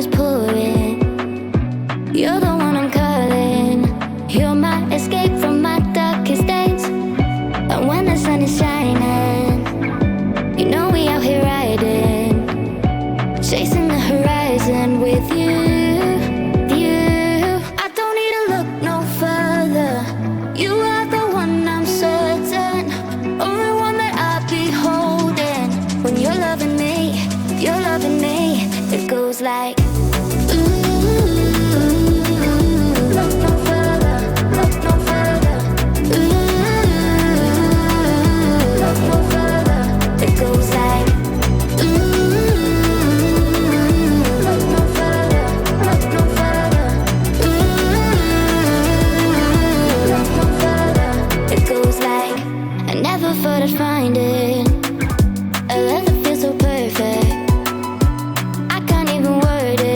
is pouring. You're the one I'm calling. You're my escape from my darkest days. And when the sun is shining, you know we out here riding, chasing the horizon with you. I don't need to look no further. You are the one I'm certain, only one that I'll be holding. When you're loving me, it goes like look no further, look no further. Look no further. It goes like look no further, look no further. Look no further. It goes like I never thought I'd find it. A love that feels so perfect. I can't even word it.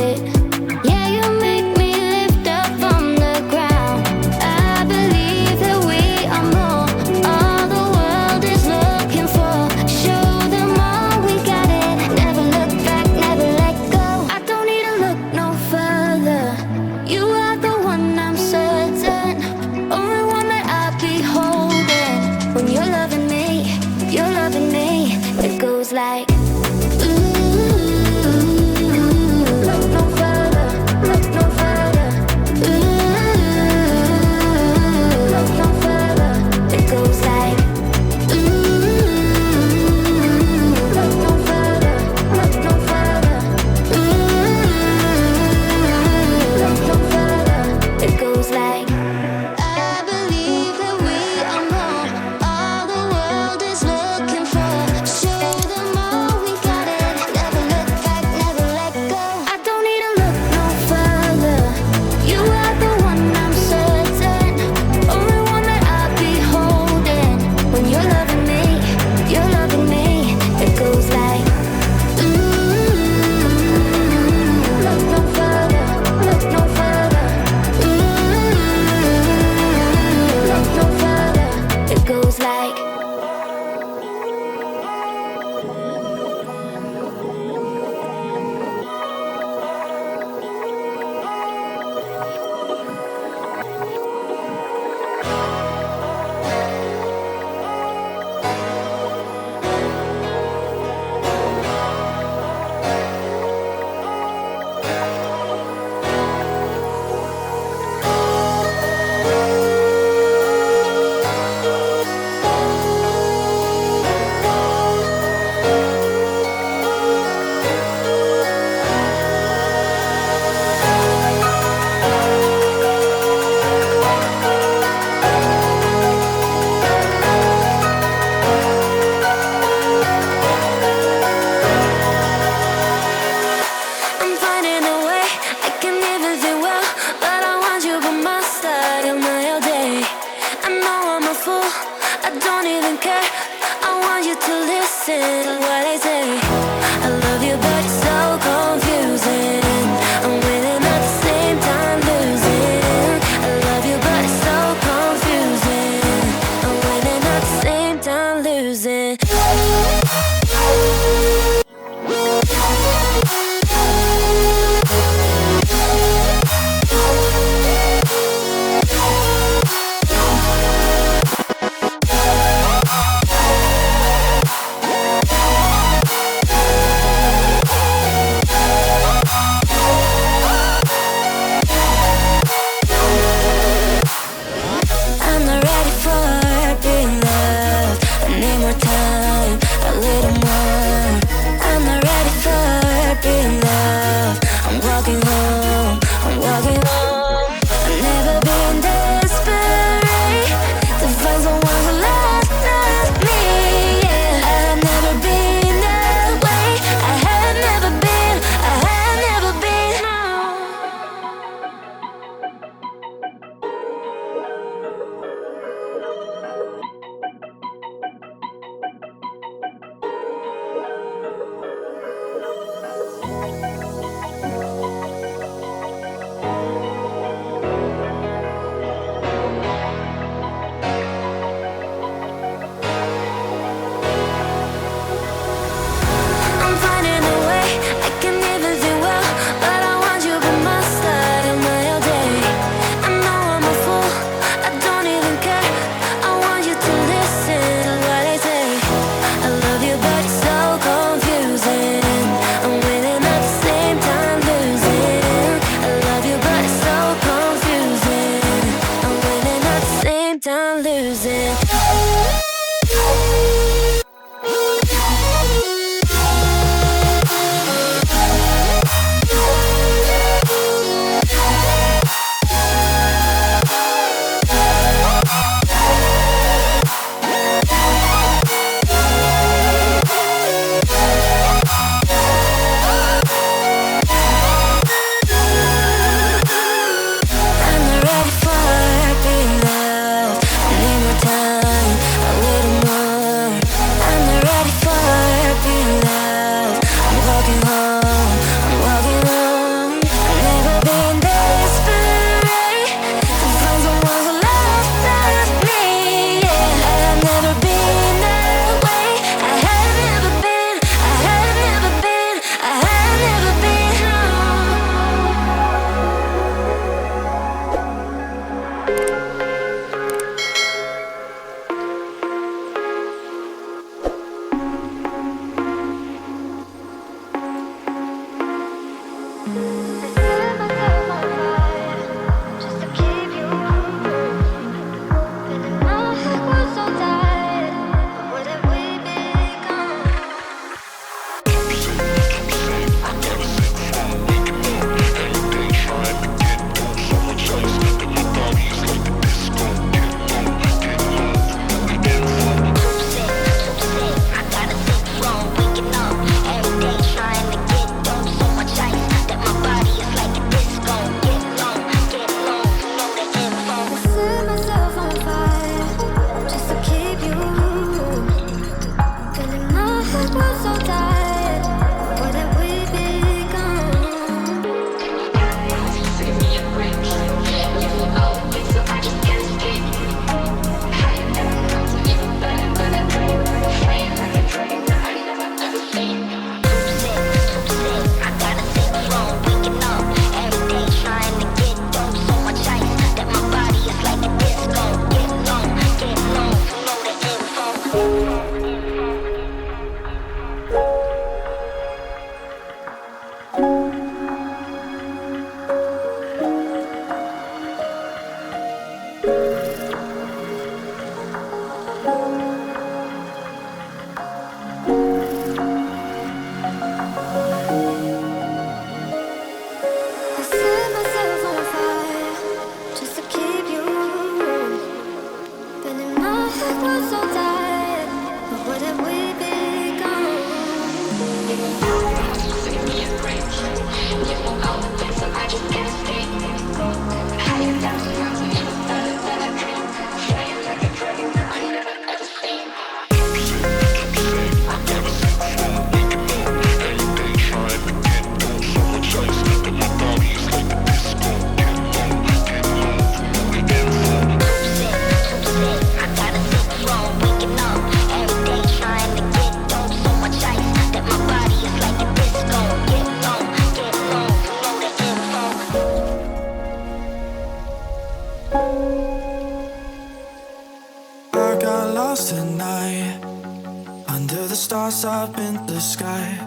Up in the sky,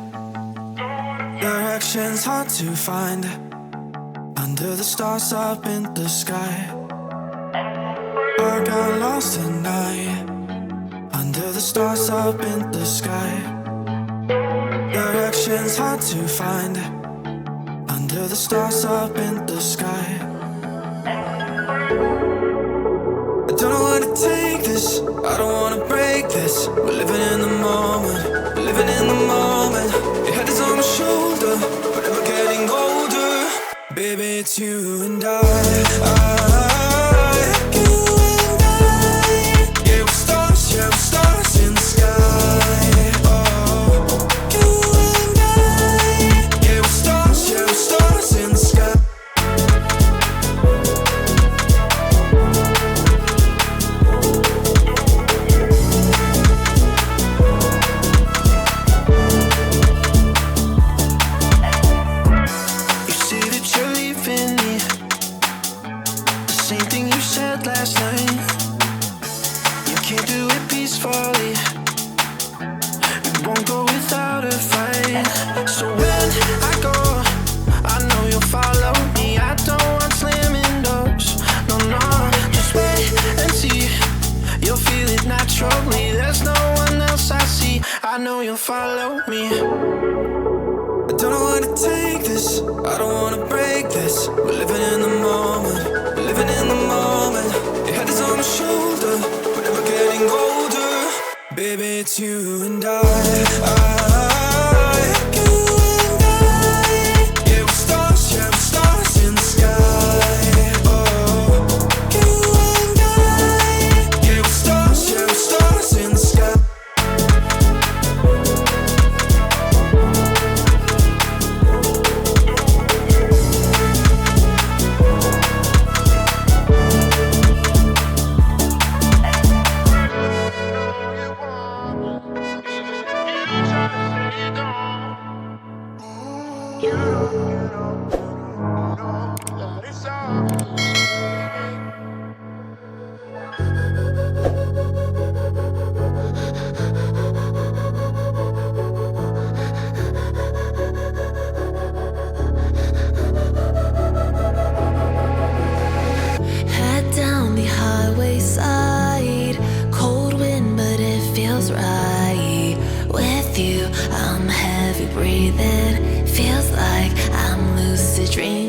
directions hard to find. Under the stars up in the sky, I got lost tonight. Under the stars up in the sky, directions hard to find. Under the stars up in the sky, I don't know where to take this, I don't wanna break this. We're living in the moment, living in the moment. Your head is on my shoulder, but we're getting older. Baby, it's you and I. You and I. Yeah, we're stars in the sky. Oh, you and I. Yeah, we're stars in the sky. I know you'll follow me. I don't know where to take this, I don't wanna break this. We're living in the moment, living in the moment. Your head is on my shoulder, we're never getting older. Baby, it's you and I. You and I. Yeah, we're stars in the sky. Oh, you and I. Yeah, we're stars in the sky. dream.